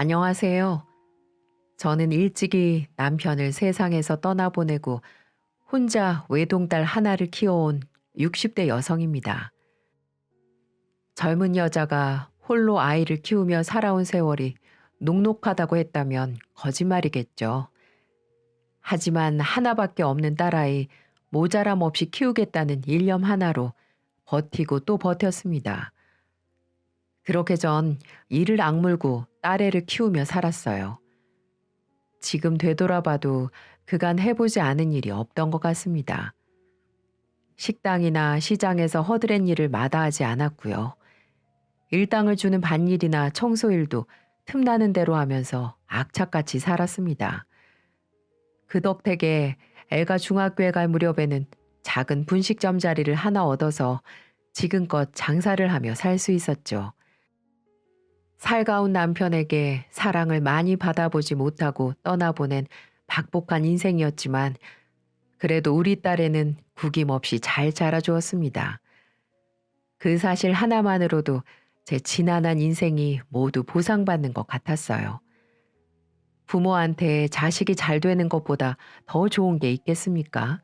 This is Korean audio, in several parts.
안녕하세요. 저는 일찍이 남편을 세상에서 떠나보내고 혼자 외동딸 하나를 키워온 60대 여성입니다. 젊은 여자가 홀로 아이를 키우며 살아온 세월이 녹록하다고 했다면 거짓말이겠죠. 하지만 하나밖에 없는 딸아이 모자람 없이 키우겠다는 일념 하나로 버티고 또 버텼습니다. 그렇게 전 이를 악물고 딸애를 키우며 살았어요. 지금 되돌아봐도 그간 해보지 않은 일이 없던 것 같습니다. 식당이나 시장에서 허드렛 일을 마다하지 않았고요. 일당을 주는 밭일이나 청소일도 틈나는 대로 하면서 악착같이 살았습니다. 그 덕택에 애가 중학교에 갈 무렵에는 작은 분식점 자리를 하나 얻어서 지금껏 장사를 하며 살 수 있었죠. 살가운 남편에게 사랑을 많이 받아보지 못하고 떠나보낸 박복한 인생이었지만 그래도 우리 딸에는 구김없이 잘 자라주었습니다. 그 사실 하나만으로도 제 지난한 인생이 모두 보상받는 것 같았어요. 부모한테 자식이 잘 되는 것보다 더 좋은 게 있겠습니까?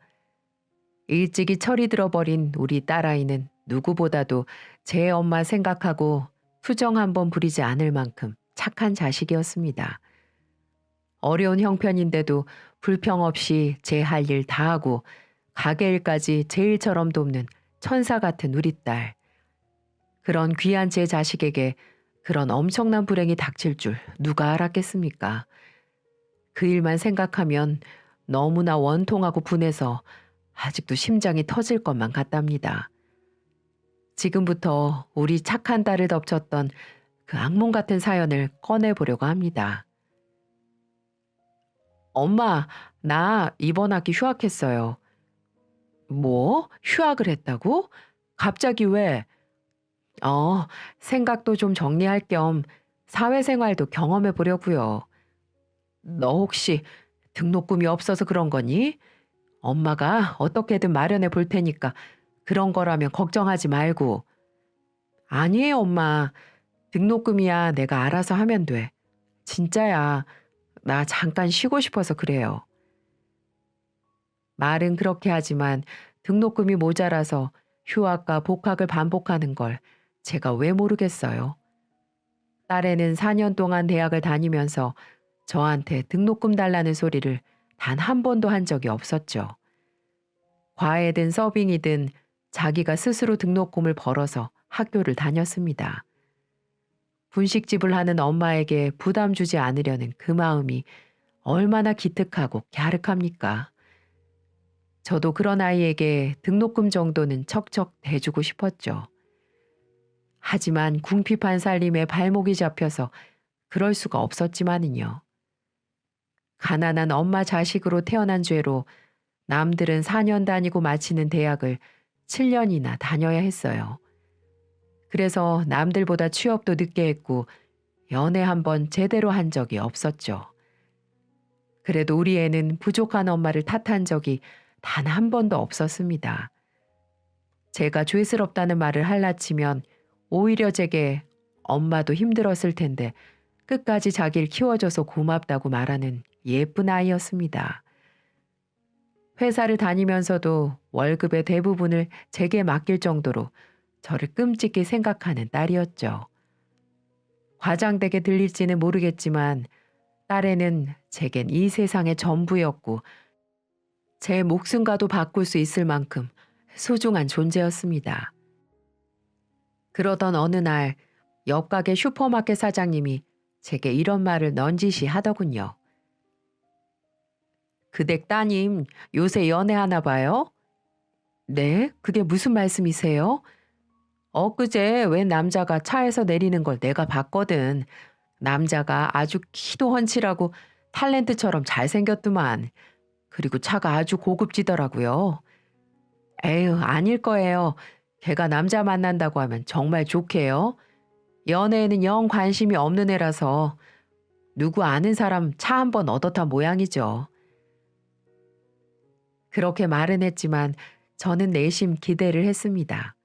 일찍이 철이 들어버린 우리 딸아이는 누구보다도 제 엄마 생각하고 투정 한번 부리지 않을 만큼 착한 자식이었습니다. 어려운 형편인데도 불평 없이 제 할 일 다 하고 가게 일까지 제 일처럼 돕는 천사 같은 우리 딸. 그런 귀한 제 자식에게 그런 엄청난 불행이 닥칠 줄 누가 알았겠습니까? 그 일만 생각하면 너무나 원통하고 분해서 아직도 심장이 터질 것만 같답니다. 지금부터 우리 착한 딸을 덮쳤던 그 악몽 같은 사연을 꺼내보려고 합니다. 엄마, 나 이번 학기 휴학했어요. 뭐? 휴학을 했다고? 갑자기 왜? 생각도 좀 정리할 겸 사회생활도 경험해 보려고요. 너 혹시 등록금이 없어서 그런 거니? 엄마가 어떻게든 마련해 볼 테니까 그런 거라면 걱정하지 말고. 아니에요, 엄마. 등록금이야 내가 알아서 하면 돼. 진짜야. 나 잠깐 쉬고 싶어서 그래요. 말은 그렇게 하지만 등록금이 모자라서 휴학과 복학을 반복하는 걸 제가 왜 모르겠어요. 딸애는 4년 동안 대학을 다니면서 저한테 등록금 달라는 소리를 단 한 번도 한 적이 없었죠. 과외든 서빙이든 자기가 스스로 등록금을 벌어서 학교를 다녔습니다. 분식집을 하는 엄마에게 부담 주지 않으려는 그 마음이 얼마나 기특하고 갸륵합니까? 저도 그런 아이에게 등록금 정도는 척척 대주고 싶었죠. 하지만 궁핍한 살림에 발목이 잡혀서 그럴 수가 없었지만은요. 가난한 엄마 자식으로 태어난 죄로 남들은 4년 다니고 마치는 대학을 7년이나 다녀야 했어요. 그래서 남들보다 취업도 늦게 했고 연애 한 번 제대로 한 적이 없었죠. 그래도 우리 애는 부족한 엄마를 탓한 적이 단 한 번도 없었습니다. 제가 죄스럽다는 말을 할라치면 오히려 제게 엄마도 힘들었을 텐데 끝까지 자기를 키워줘서 고맙다고 말하는 예쁜 아이였습니다. 회사를 다니면서도 월급의 대부분을 제게 맡길 정도로 저를 끔찍히 생각하는 딸이었죠. 과장되게 들릴지는 모르겠지만 딸에는 제겐 이 세상의 전부였고 제 목숨과도 바꿀 수 있을 만큼 소중한 존재였습니다. 그러던 어느 날 옆 가게 슈퍼마켓 사장님이 제게 이런 말을 넌지시 하더군요. 그댁 따님 요새 연애하나 봐요? 네? 그게 무슨 말씀이세요? 엊그제 웬 남자가 차에서 내리는 걸 내가 봤거든. 남자가 아주 키도 훤칠하고 탤런트처럼 잘생겼더만. 그리고 차가 아주 고급지더라고요. 에휴, 아닐 거예요. 걔가 남자 만난다고 하면 정말 좋게요. 연애에는 영 관심이 없는 애라서 누구 아는 사람 차 한 번 얻어탄 모양이죠. 그렇게 말은 했지만 저는 내심 기대를 했습니다.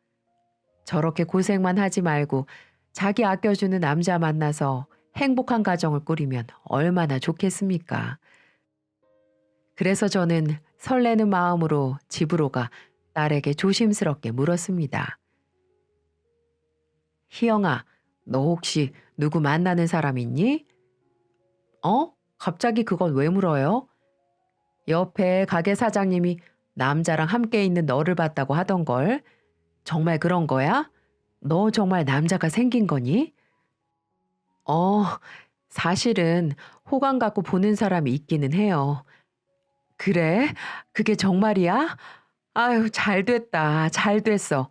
저렇게 고생만 하지 말고 자기 아껴주는 남자 만나서 행복한 가정을 꾸리면 얼마나 좋겠습니까? 그래서 저는 설레는 마음으로 집으로 가 딸에게 조심스럽게 물었습니다. 희영아, 너 혹시 누구 만나는 사람 있니? 어? 갑자기 그건 왜 물어요? 옆에 가게 사장님이 남자랑 함께 있는 너를 봤다고 하던걸. 정말 그런 거야? 너 정말 남자가 생긴 거니? 어, 사실은 호감 갖고 보는 사람이 있기는 해요. 그래? 그게 정말이야? 아유, 잘 됐다. 잘 됐어.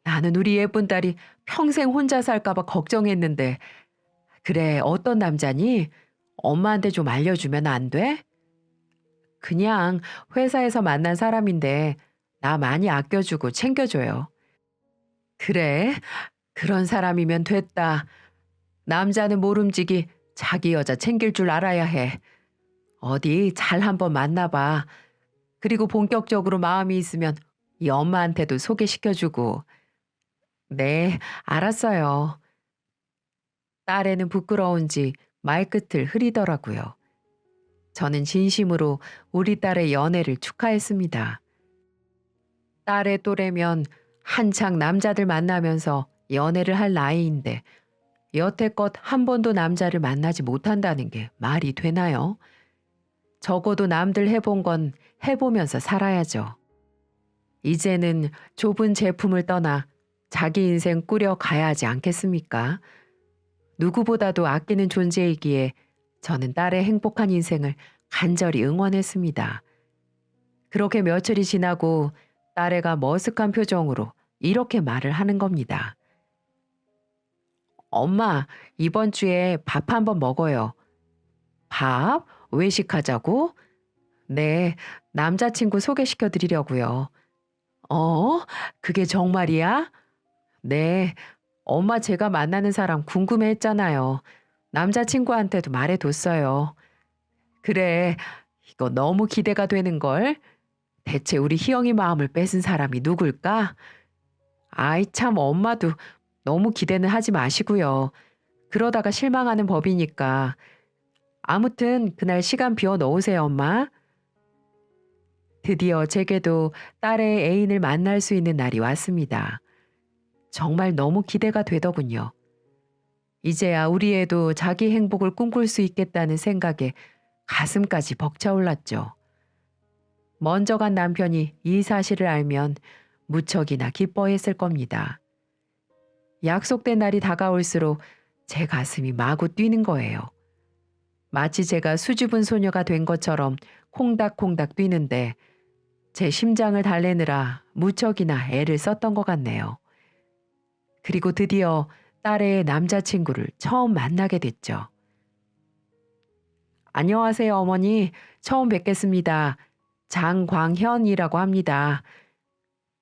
나는 우리 예쁜 딸이 평생 혼자 살까 봐 걱정했는데. 그래, 어떤 남자니? 엄마한테 좀 알려주면 안 돼? 그냥 회사에서 만난 사람인데 나 많이 아껴주고 챙겨줘요. 그래? 그런 사람이면 됐다. 남자는 모름지기 자기 여자 챙길 줄 알아야 해. 어디 잘 한번 만나봐. 그리고 본격적으로 마음이 있으면 이 엄마한테도 소개시켜주고. 네, 알았어요. 딸애는 부끄러운지 말끝을 흐리더라고요. 저는 진심으로 우리 딸의 연애를 축하했습니다. 딸의 또래면 한창 남자들 만나면서 연애를 할 나이인데 여태껏 한 번도 남자를 만나지 못한다는 게 말이 되나요? 적어도 남들 해본 건 해보면서 살아야죠. 이제는 좁은 제품을 떠나 자기 인생 꾸려 가야 하지 않겠습니까? 누구보다도 아끼는 존재이기에 저는 딸의 행복한 인생을 간절히 응원했습니다. 그렇게 며칠이 지나고 딸애가 머쓱한 표정으로 이렇게 말을 하는 겁니다. 엄마, 이번 주에 밥 한번 먹어요. 밥? 외식하자고? 네, 남자친구 소개시켜 드리려고요. 어? 그게 정말이야? 네, 엄마 제가 만나는 사람 궁금해 했잖아요. 남자친구한테도 말해뒀어요. 그래, 이거 너무 기대가 되는걸? 대체 우리 희영이 마음을 뺏은 사람이 누굴까? 아이 참 엄마도 너무 기대는 하지 마시고요. 그러다가 실망하는 법이니까. 아무튼 그날 시간 비워 넣으세요, 엄마. 드디어 제게도 딸의 애인을 만날 수 있는 날이 왔습니다. 정말 너무 기대가 되더군요. 이제야 우리 애도 자기 행복을 꿈꿀 수 있겠다는 생각에 가슴까지 벅차올랐죠. 먼저 간 남편이 이 사실을 알면 무척이나 기뻐했을 겁니다. 약속된 날이 다가올수록 제 가슴이 마구 뛰는 거예요. 마치 제가 수줍은 소녀가 된 것처럼 콩닥콩닥 뛰는데 제 심장을 달래느라 무척이나 애를 썼던 것 같네요. 그리고 드디어 딸의 남자친구를 처음 만나게 됐죠. 안녕하세요, 어머니. 처음 뵙겠습니다. 장광현이라고 합니다.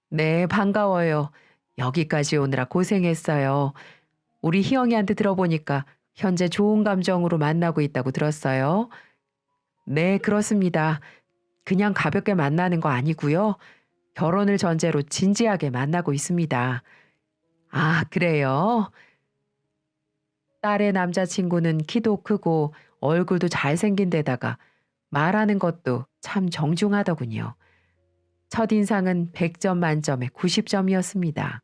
네, 반가워요. 여기까지 오느라 고생했어요. 우리 희영이한테 들어보니까 현재 좋은 감정으로 만나고 있다고 들었어요. 네, 그렇습니다. 그냥 가볍게 만나는 거 아니고요. 결혼을 전제로 진지하게 만나고 있습니다. 아, 그래요? 딸의 남자친구는 키도 크고 얼굴도 잘생긴 데다가 말하는 것도 참 정중하더군요. 첫인상은 100점 만점에 90점이었습니다.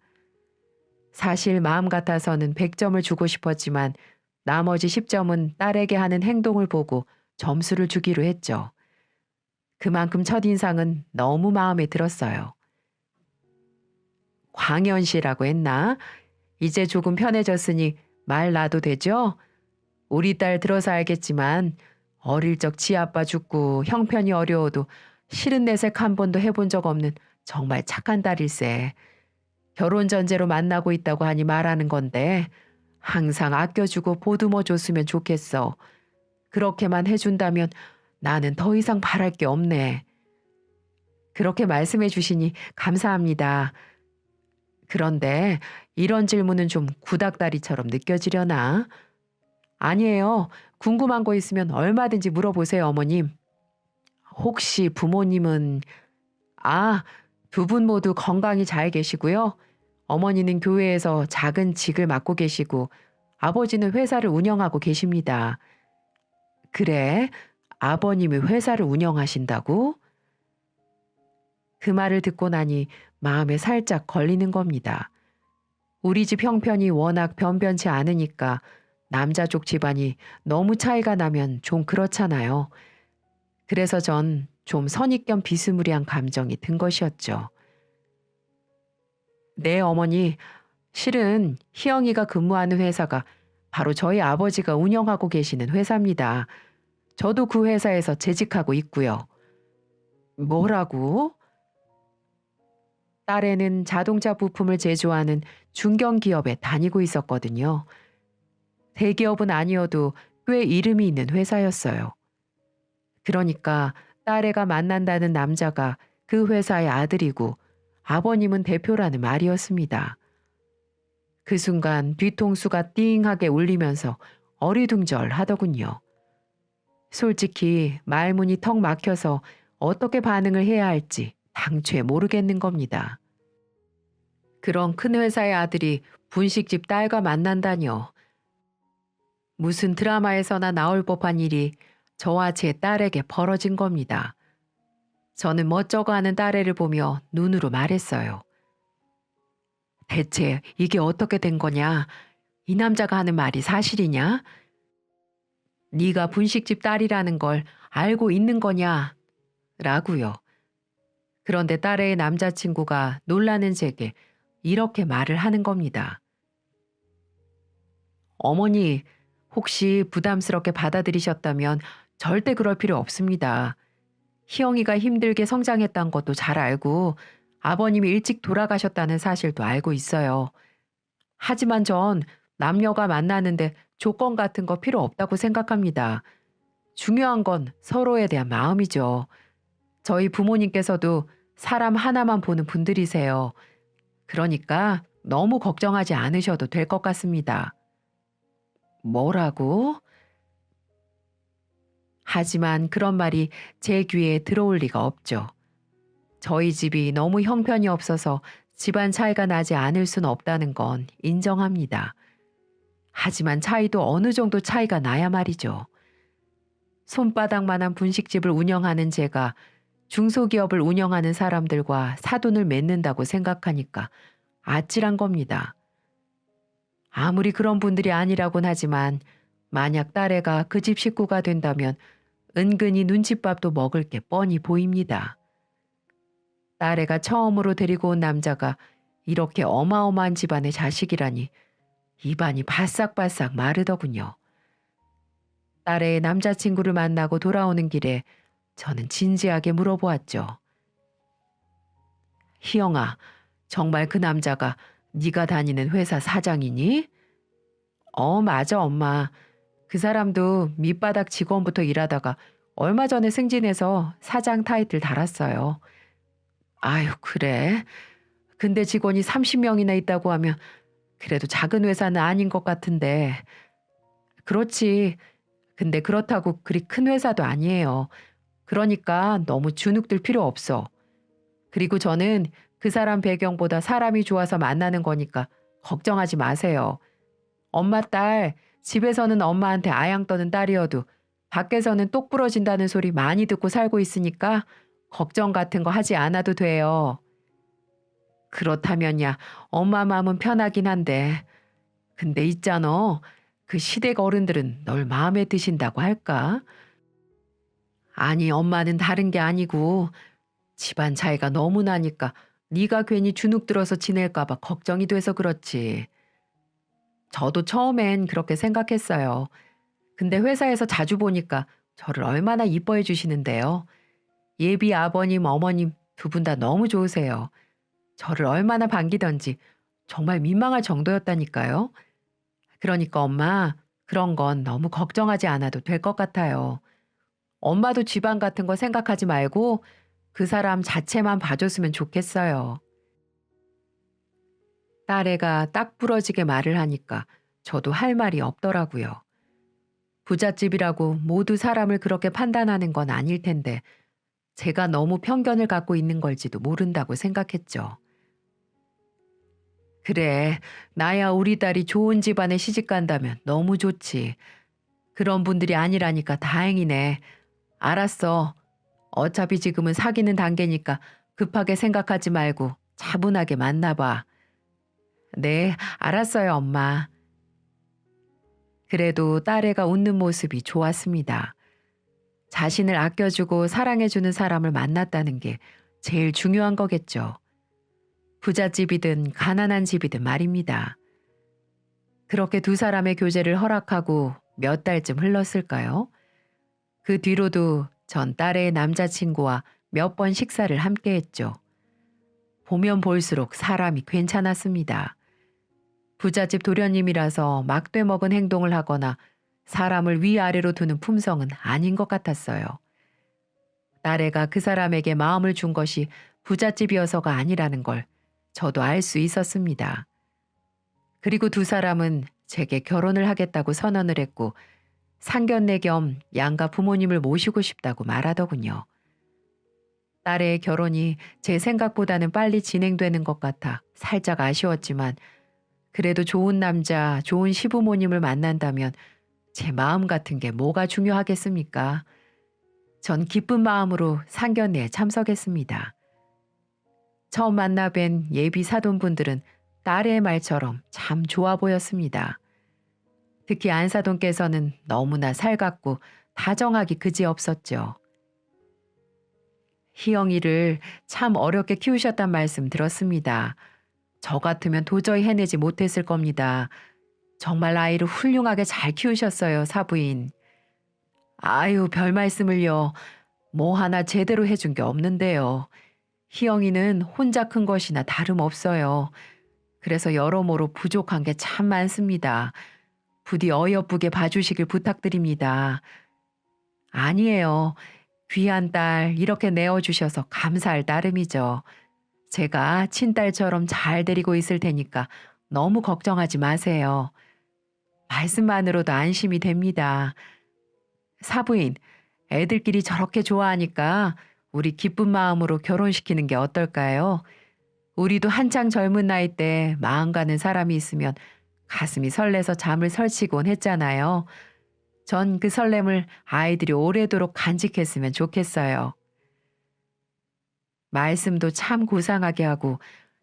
사실 마음 같아서는 100점을 주고 싶었지만 나머지 10점은 딸에게 하는 행동을 보고 점수를 주기로 했죠. 그만큼 첫인상은 너무 마음에 들었어요. 광현 씨라고 했나? 이제 조금 편해졌으니 말 놔도 되죠? 우리 딸 들어서 알겠지만 어릴 적 지아빠 죽고 형편이 어려워도 싫은 내색 한 번도 해본 적 없는 정말 착한 딸일세. 결혼 전제로 만나고 있다고 하니 말하는 건데 항상 아껴주고 보듬어 줬으면 좋겠어. 그렇게만 해준다면 나는 더 이상 바랄 게 없네. 그렇게 말씀해 주시니 감사합니다. 그런데 이런 질문은 좀 구닥다리처럼 느껴지려나? 아니에요. 궁금한 거 있으면 얼마든지 물어보세요, 어머님. 혹시 부모님은, 아, 두 분 모두 건강히 잘 계시고요. 어머니는 교회에서 작은 직을 맡고 계시고, 아버지는 회사를 운영하고 계십니다. 그래? 아버님이 회사를 운영하신다고? 그 말을 듣고 나니 마음에 살짝 걸리는 겁니다. 우리 집 형편이 워낙 변변치 않으니까 남자 쪽 집안이 너무 차이가 나면 좀 그렇잖아요. 그래서 전 좀 선입견 비스무리한 감정이 든 것이었죠. 네, 어머니. 실은 희영이가 근무하는 회사가 바로 저희 아버지가 운영하고 계시는 회사입니다. 저도 그 회사에서 재직하고 있고요. 뭐라고? 딸애는 자동차 부품을 제조하는 중견기업에 다니고 있었거든요. 대기업은 아니어도 꽤 이름이 있는 회사였어요. 그러니까 딸애가 만난다는 남자가 그 회사의 아들이고 아버님은 대표라는 말이었습니다. 그 순간 뒤통수가 띵하게 울리면서 어리둥절하더군요. 솔직히 말문이 턱 막혀서 어떻게 반응을 해야 할지 당최 모르겠는 겁니다. 그런 큰 회사의 아들이 분식집 딸과 만난다뇨. 무슨 드라마에서나 나올 법한 일이 저와 제 딸에게 벌어진 겁니다. 저는 멋쩍어하는 딸애를 보며 눈으로 말했어요. 대체 이게 어떻게 된 거냐? 이 남자가 하는 말이 사실이냐? 네가 분식집 딸이라는 걸 알고 있는 거냐? 라고요. 그런데 딸의 남자친구가 놀라는 제게 이렇게 말을 하는 겁니다. 어머니, 혹시 부담스럽게 받아들이셨다면 절대 그럴 필요 없습니다. 희영이가 힘들게 성장했던 것도 잘 알고 아버님이 일찍 돌아가셨다는 사실도 알고 있어요. 하지만 전 남녀가 만나는데 조건 같은 거 필요 없다고 생각합니다. 중요한 건 서로에 대한 마음이죠. 저희 부모님께서도 사람 하나만 보는 분들이세요. 그러니까 너무 걱정하지 않으셔도 될 것 같습니다. 뭐라고? 하지만 그런 말이 제 귀에 들어올 리가 없죠. 저희 집이 너무 형편이 없어서 집안 차이가 나지 않을 순 없다는 건 인정합니다. 하지만 차이도 어느 정도 차이가 나야 말이죠. 손바닥만한 분식집을 운영하는 제가 중소기업을 운영하는 사람들과 사돈을 맺는다고 생각하니까 아찔한 겁니다. 아무리 그런 분들이 아니라곤 하지만 만약 딸애가 그 집 식구가 된다면 은근히 눈칫밥도 먹을 게 뻔히 보입니다. 딸애가 처음으로 데리고 온 남자가 이렇게 어마어마한 집안의 자식이라니 입안이 바싹바싹 마르더군요. 딸의 남자친구를 만나고 돌아오는 길에 저는 진지하게 물어보았죠. 희영아, 정말 그 남자가 네가 다니는 회사 사장이니? 맞아, 엄마. 그 사람도 밑바닥 직원부터 일하다가 얼마 전에 승진해서 사장 타이틀 달았어요. 아유, 그래? 근데 직원이 30명이나 있다고 하면 그래도 작은 회사는 아닌 것 같은데. 그렇지. 근데 그렇다고 그리 큰 회사도 아니에요. 그러니까 너무 주눅들 필요 없어. 그리고 저는 그 사람 배경보다 사람이 좋아서 만나는 거니까 걱정하지 마세요. 엄마 딸, 집에서는 엄마한테 아양 떠는 딸이어도 밖에서는 똑 부러진다는 소리 많이 듣고 살고 있으니까 걱정 같은 거 하지 않아도 돼요. 그렇다면야 엄마 마음은 편하긴 한데. 근데 있잖아. 그 시댁 어른들은 널 마음에 드신다고 할까? 아니, 엄마는 다른 게 아니고 집안 차이가 너무 나니까 네가 괜히 주눅 들어서 지낼까 봐 걱정이 돼서 그렇지. 저도 처음엔 그렇게 생각했어요. 근데 회사에서 자주 보니까 저를 얼마나 이뻐해 주시는데요. 예비 아버님, 어머님 두 분 다 너무 좋으세요. 저를 얼마나 반기던지 정말 민망할 정도였다니까요. 그러니까 엄마, 그런 건 너무 걱정하지 않아도 될 것 같아요. 엄마도 집안 같은 거 생각하지 말고 그 사람 자체만 봐줬으면 좋겠어요. 딸애가 딱 부러지게 말을 하니까 저도 할 말이 없더라고요. 부잣집이라고 모두 사람을 그렇게 판단하는 건 아닐 텐데 제가 너무 편견을 갖고 있는 걸지도 모른다고 생각했죠. 그래, 나야 우리 딸이 좋은 집안에 시집 간다면 너무 좋지. 그런 분들이 아니라니까 다행이네. 알았어. 어차피 지금은 사귀는 단계니까 급하게 생각하지 말고 차분하게 만나봐. 네, 알았어요, 엄마. 그래도 딸애가 웃는 모습이 좋았습니다. 자신을 아껴주고 사랑해주는 사람을 만났다는 게 제일 중요한 거겠죠. 부잣집이든 가난한 집이든 말입니다. 그렇게 두 사람의 교제를 허락하고 몇 달쯤 흘렀을까요? 그 뒤로도 전 딸의 남자친구와 몇 번 식사를 함께 했죠. 보면 볼수록 사람이 괜찮았습니다. 부잣집 도련님이라서 막돼 먹은 행동을 하거나 사람을 위아래로 두는 품성은 아닌 것 같았어요. 딸애가 그 사람에게 마음을 준 것이 부잣집이어서가 아니라는 걸 저도 알 수 있었습니다. 그리고 두 사람은 제게 결혼을 하겠다고 선언을 했고 상견례 겸 양가 부모님을 모시고 싶다고 말하더군요. 딸의 결혼이 제 생각보다는 빨리 진행되는 것 같아 살짝 아쉬웠지만 그래도 좋은 남자, 좋은 시부모님을 만난다면 제 마음 같은 게 뭐가 중요하겠습니까? 전 기쁜 마음으로 상견례에 참석했습니다. 처음 만나 뵌 예비 사돈분들은 딸의 말처럼 참 좋아 보였습니다. 특히 안사돈께서는 너무나 살갑고 다정하기 그지없었죠. 희영이를 참 어렵게 키우셨단 말씀 들었습니다. 저 같으면 도저히 해내지 못했을 겁니다. 정말 아이를 훌륭하게 잘 키우셨어요, 사부인. 아유, 별 말씀을요. 뭐 하나 제대로 해준 게 없는데요. 희영이는 혼자 큰 것이나 다름없어요. 그래서 여러모로 부족한 게 참 많습니다. 부디 어여쁘게 봐주시길 부탁드립니다. 아니에요. 귀한 딸 이렇게 내어주셔서 감사할 따름이죠. 제가 친딸처럼 잘 데리고 있을 테니까 너무 걱정하지 마세요. 말씀만으로도 안심이 됩니다. 사부인, 애들끼리 저렇게 좋아하니까 우리 기쁜 마음으로 결혼시키는 게 어떨까요? 우리도 한창 젊은 나이 때 마음 가는 사람이 있으면 가슴이 설레서 잠을 설치곤 했잖아요. 전 그 설렘을 아이들이 오래도록 간직했으면 좋겠어요. 말씀도 참 고상하게 하고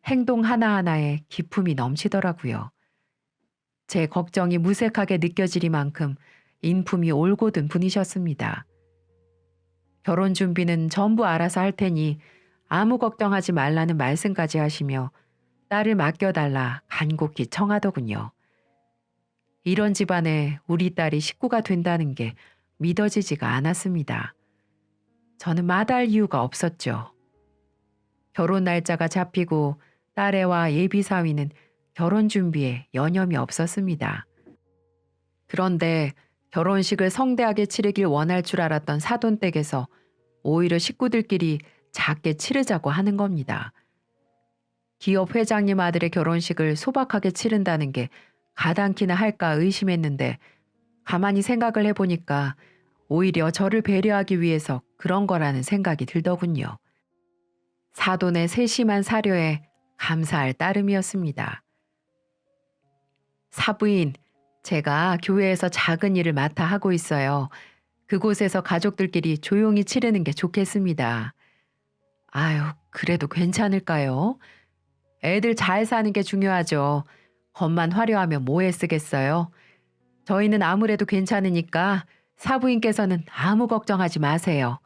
행동 하나하나에 기품이 넘치더라고요. 제 걱정이 무색하게 느껴지리만큼 인품이 올곧은 분이셨습니다. 결혼 준비는 전부 알아서 할 테니 아무 걱정하지 말라는 말씀까지 하시며 딸을 맡겨달라 간곡히 청하더군요. 이런 집안에 우리 딸이 식구가 된다는 게 믿어지지가 않았습니다. 저는 마다할 이유가 없었죠. 결혼 날짜가 잡히고 딸애와 예비 사위는 결혼 준비에 여념이 없었습니다. 그런데 결혼식을 성대하게 치르길 원할 줄 알았던 사돈댁에서 오히려 식구들끼리 작게 치르자고 하는 겁니다. 기업 회장님 아들의 결혼식을 소박하게 치른다는 게 가당키나 할까 의심했는데 가만히 생각을 해보니까 오히려 저를 배려하기 위해서 그런 거라는 생각이 들더군요. 사돈의 세심한 사료에 감사할 따름이었습니다. 사부인, 제가 교회에서 작은 일을 맡아 하고 있어요. 그곳에서 가족들끼리 조용히 치르는 게 좋겠습니다. 아유, 그래도 괜찮을까요? 애들 잘 사는 게 중요하죠. 겉만 화려하면 뭐에 쓰겠어요? 저희는 아무래도 괜찮으니까 사부인께서는 아무 걱정하지 마세요.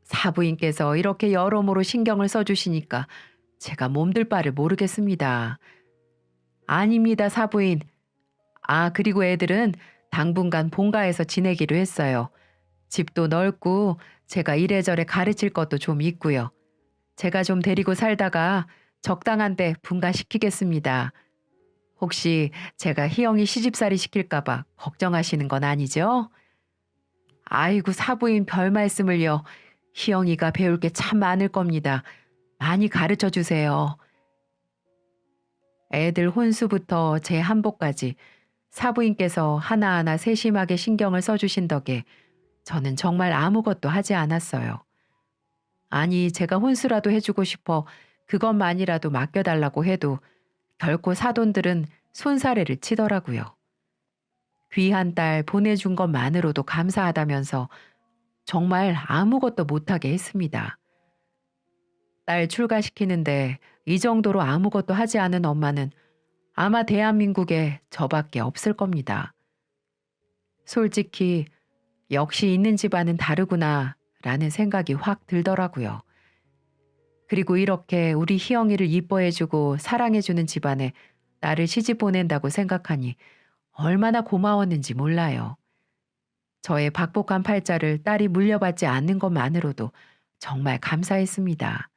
사부인께서 이렇게 여러모로 신경을 써주시니까 제가 몸둘 바를 모르겠습니다. 아닙니다, 사부인. 아, 그리고 애들은 당분간 본가에서 지내기로 했어요. 집도 넓고 제가 이래저래 가르칠 것도 좀 있고요. 제가 좀 데리고 살다가 적당한 때 분가시키겠습니다. 혹시 제가 희영이 시집살이 시킬까봐 걱정하시는 건 아니죠? 아이고, 사부인 별 말씀을요. 희영이가 배울 게 참 많을 겁니다. 많이 가르쳐 주세요. 애들 혼수부터 제 한복까지 사부인께서 하나하나 세심하게 신경을 써주신 덕에 저는 정말 아무것도 하지 않았어요. 아니, 제가 혼수라도 해주고 싶어 그것만이라도 맡겨달라고 해도 결코 사돈들은 손사래를 치더라고요. 귀한 딸 보내준 것만으로도 감사하다면서 정말 아무것도 못하게 했습니다. 딸 출가시키는데 이 정도로 아무것도 하지 않은 엄마는 아마 대한민국에 저밖에 없을 겁니다. 솔직히 역시 있는 집안은 다르구나 라는 생각이 확 들더라고요. 그리고 이렇게 우리 희영이를 이뻐해주고 사랑해주는 집안에 나를 시집 보낸다고 생각하니 얼마나 고마웠는지 몰라요. 저의 박복한 팔자를 딸이 물려받지 않는 것만으로도 정말 감사했습니다.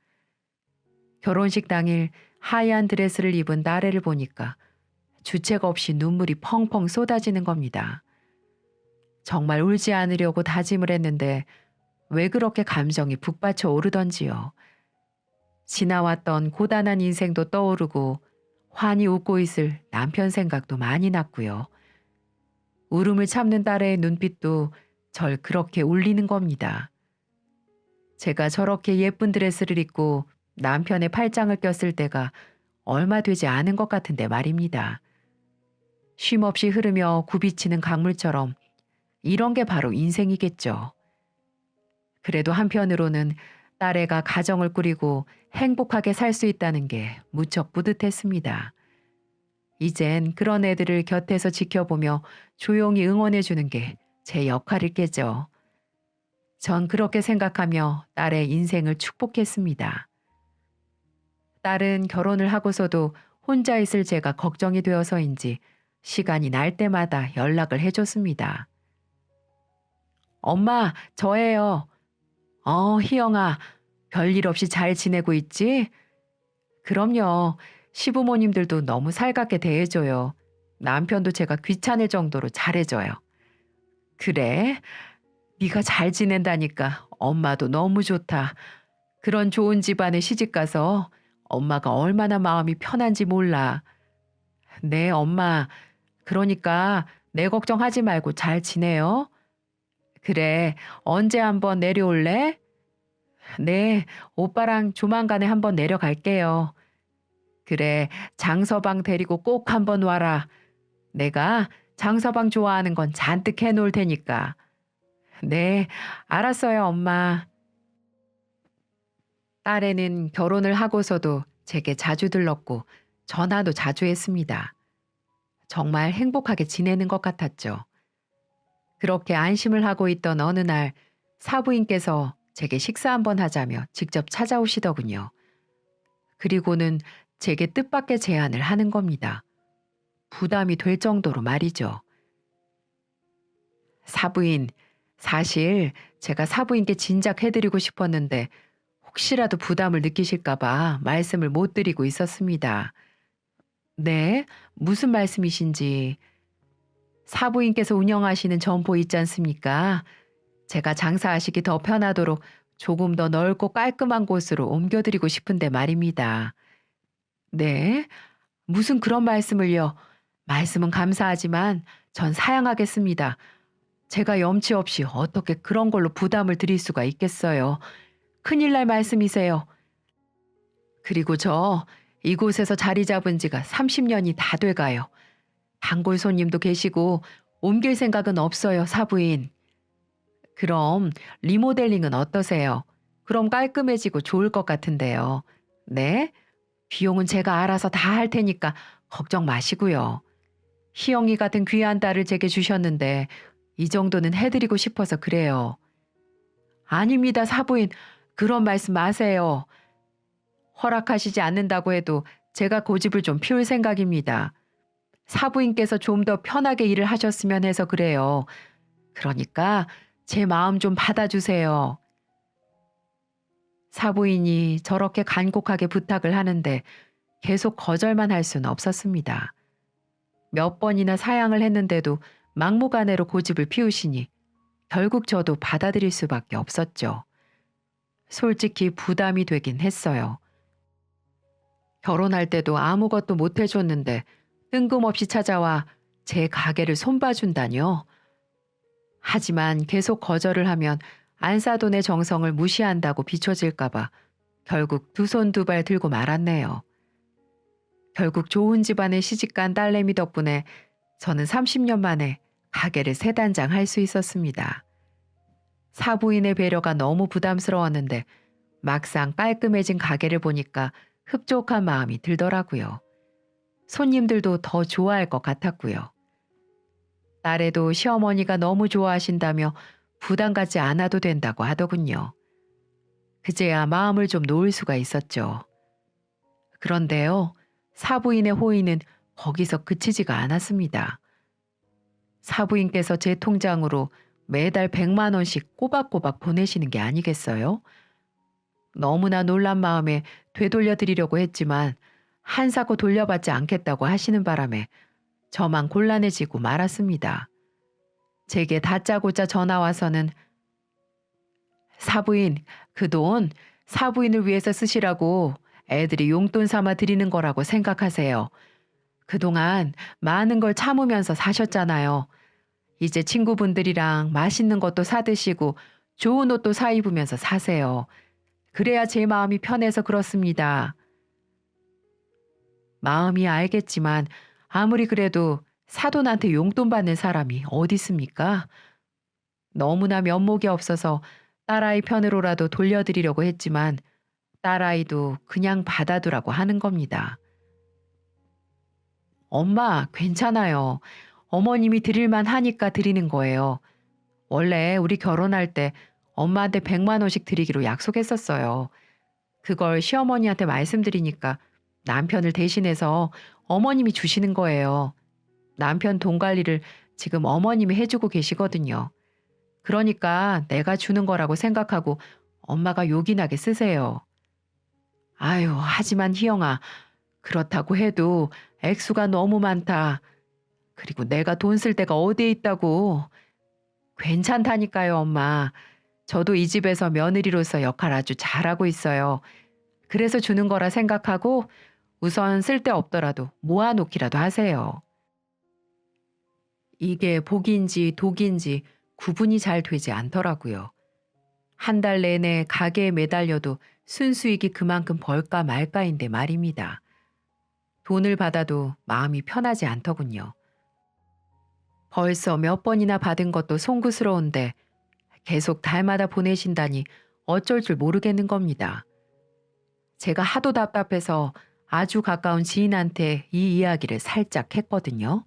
결혼식 당일 하얀 드레스를 입은 딸애를 보니까 주책 없이 눈물이 펑펑 쏟아지는 겁니다. 정말 울지 않으려고 다짐을 했는데 왜 그렇게 감정이 북받쳐 오르던지요. 지나왔던 고단한 인생도 떠오르고 환히 웃고 있을 남편 생각도 많이 났고요. 울음을 참는 딸의 눈빛도 절 그렇게 울리는 겁니다. 제가 저렇게 예쁜 드레스를 입고 남편의 팔짱을 꼈을 때가 얼마 되지 않은 것 같은데 말입니다. 쉼없이 흐르며 굽이치는 강물처럼 이런 게 바로 인생이겠죠. 그래도 한편으로는 딸애가 가정을 꾸리고 행복하게 살 수 있다는 게 무척 뿌듯했습니다. 이젠 그런 애들을 곁에서 지켜보며 조용히 응원해주는 게 제 역할이겠죠. 전 그렇게 생각하며 딸의 인생을 축복했습니다. 딸은 결혼을 하고서도 혼자 있을 제가 걱정이 되어서인지 시간이 날 때마다 연락을 해줬습니다. 엄마, 저예요. 희영아, 별일 없이 잘 지내고 있지? 그럼요. 시부모님들도 너무 살갑게 대해줘요. 남편도 제가 귀찮을 정도로 잘해줘요. 그래? 네가 잘 지낸다니까 엄마도 너무 좋다. 그런 좋은 집안에 시집가서 엄마가 얼마나 마음이 편한지 몰라. 네, 엄마. 그러니까 내 걱정하지 말고 잘 지내요. 그래, 언제 한번 내려올래? 네, 오빠랑 조만간에 한번 내려갈게요. 그래, 장서방 데리고 꼭 한번 와라. 내가 장서방 좋아하는 건 잔뜩 해놓을 테니까. 네, 알았어요, 엄마. 딸애는 결혼을 하고서도 제게 자주 들렀고 전화도 자주 했습니다. 정말 행복하게 지내는 것 같았죠. 그렇게 안심을 하고 있던 어느 날 사부인께서 제게 식사 한번 하자며 직접 찾아오시더군요. 그리고는 제게 뜻밖의 제안을 하는 겁니다. 부담이 될 정도로 말이죠. 사부인, 사실 제가 사부인께 진작 해드리고 싶었는데 혹시라도 부담을 느끼실까봐 말씀을 못 드리고 있었습니다. 네, 무슨 말씀이신지. 사부인께서 운영하시는 점포 있지 않습니까? 제가 장사하시기 더 편하도록 조금 더 넓고 깔끔한 곳으로 옮겨드리고 싶은데 말입니다. 네, 무슨 그런 말씀을요. 말씀은 감사하지만 전 사양하겠습니다. 제가 염치 없이 어떻게 그런 걸로 부담을 드릴 수가 있겠어요. 큰일 날 말씀이세요. 그리고 저 이곳에서 자리 잡은 지가 30년이 다 돼가요. 단골 손님도 계시고 옮길 생각은 없어요, 사부인. 그럼 리모델링은 어떠세요? 그럼 깔끔해지고 좋을 것 같은데요. 네? 비용은 제가 알아서 다 할 테니까 걱정 마시고요. 희영이 같은 귀한 딸을 제게 주셨는데 이 정도는 해드리고 싶어서 그래요. 아닙니다, 사부인. 그런 말씀 마세요. 허락하시지 않는다고 해도 제가 고집을 좀 피울 생각입니다. 사부인께서 좀 더 편하게 일을 하셨으면 해서 그래요. 그러니까 제 마음 좀 받아주세요. 사부인이 저렇게 간곡하게 부탁을 하는데 계속 거절만 할 수는 없었습니다. 몇 번이나 사양을 했는데도 막무가내로 고집을 피우시니 결국 저도 받아들일 수밖에 없었죠. 솔직히 부담이 되긴 했어요. 결혼할 때도 아무것도 못 해줬는데 뜬금없이 찾아와 제 가게를 손봐준다뇨. 하지만 계속 거절을 하면 안사돈의 정성을 무시한다고 비춰질까봐 결국 두 손 두 발 들고 말았네요. 결국 좋은 집안에 시집간 딸내미 덕분에 저는 30년 만에 가게를 세 단장 할 수 있었습니다. 사부인의 배려가 너무 부담스러웠는데 막상 깔끔해진 가게를 보니까 흡족한 마음이 들더라고요. 손님들도 더 좋아할 것 같았고요. 딸애도 시어머니가 너무 좋아하신다며 부담 갖지 않아도 된다고 하더군요. 그제야 마음을 좀 놓을 수가 있었죠. 그런데요, 사부인의 호의는 거기서 그치지가 않았습니다. 사부인께서 제 통장으로 매달 100만 원씩 꼬박꼬박 보내시는 게 아니겠어요? 너무나 놀란 마음에 되돌려 드리려고 했지만 한사코 돌려받지 않겠다고 하시는 바람에 저만 곤란해지고 말았습니다. 제게 다짜고짜 전화 와서는 사부인, 그 돈 사부인을 위해서 쓰시라고 애들이 용돈 삼아 드리는 거라고 생각하세요. 그동안 많은 걸 참으면서 사셨잖아요. 이제 친구분들이랑 맛있는 것도 사 드시고 좋은 옷도 사 입으면서 사세요. 그래야 제 마음이 편해서 그렇습니다. 마음이 알겠지만 아무리 그래도 사돈한테 용돈 받는 사람이 어디 있습니까? 너무나 면목이 없어서 딸아이 편으로라도 돌려드리려고 했지만 딸아이도 그냥 받아두라고 하는 겁니다. 엄마, 괜찮아요. 어머님이 드릴만 하니까 드리는 거예요. 원래 우리 결혼할 때 엄마한테 100만 원씩 드리기로 약속했었어요. 그걸 시어머니한테 말씀드리니까 남편을 대신해서 어머님이 주시는 거예요. 남편 돈 관리를 지금 어머님이 해주고 계시거든요. 그러니까 내가 주는 거라고 생각하고 엄마가 요긴하게 쓰세요. 아유, 하지만 희영아, 그렇다고 해도 액수가 너무 많다. 그리고 내가 돈 쓸 데가 어디에 있다고. 괜찮다니까요, 엄마. 저도 이 집에서 며느리로서 역할 아주 잘하고 있어요. 그래서 주는 거라 생각하고 우선 쓸데 없더라도 모아놓기라도 하세요. 이게 복인지 독인지 구분이 잘 되지 않더라고요. 한 달 내내 가게에 매달려도 순수익이 그만큼 벌까 말까인데 말입니다. 돈을 받아도 마음이 편하지 않더군요. 벌써 몇 번이나 받은 것도 송구스러운데 계속 달마다 보내신다니 어쩔 줄 모르겠는 겁니다. 제가 하도 답답해서 아주 가까운 지인한테 이 이야기를 살짝 했거든요.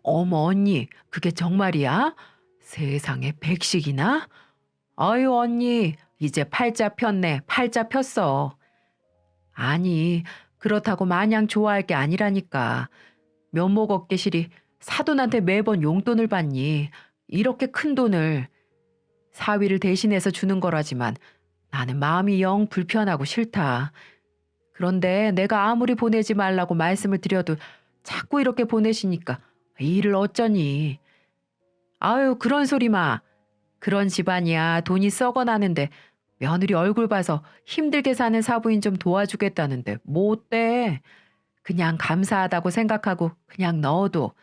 어머 언니, 그게 정말이야? 세상에 백식이나? 아유 언니, 이제 팔자 폈네, 팔자 폈어. 아니, 그렇다고 마냥 좋아할 게 아니라니까. 면목 없게실이 사돈한테 매번 용돈을 받니? 이렇게 큰 돈을. 사위를 대신해서 주는 거라지만 나는 마음이 영 불편하고 싫다. 그런데 내가 아무리 보내지 말라고 말씀을 드려도 자꾸 이렇게 보내시니까 이 일을 어쩌니. 아유, 그런 소리 마. 그런 집안이야 돈이 썩어나는데 며느리 얼굴 봐서 힘들게 사는 사부인 좀 도와주겠다는데 뭐 어때? 그냥 감사하다고 생각하고 그냥 넣어도.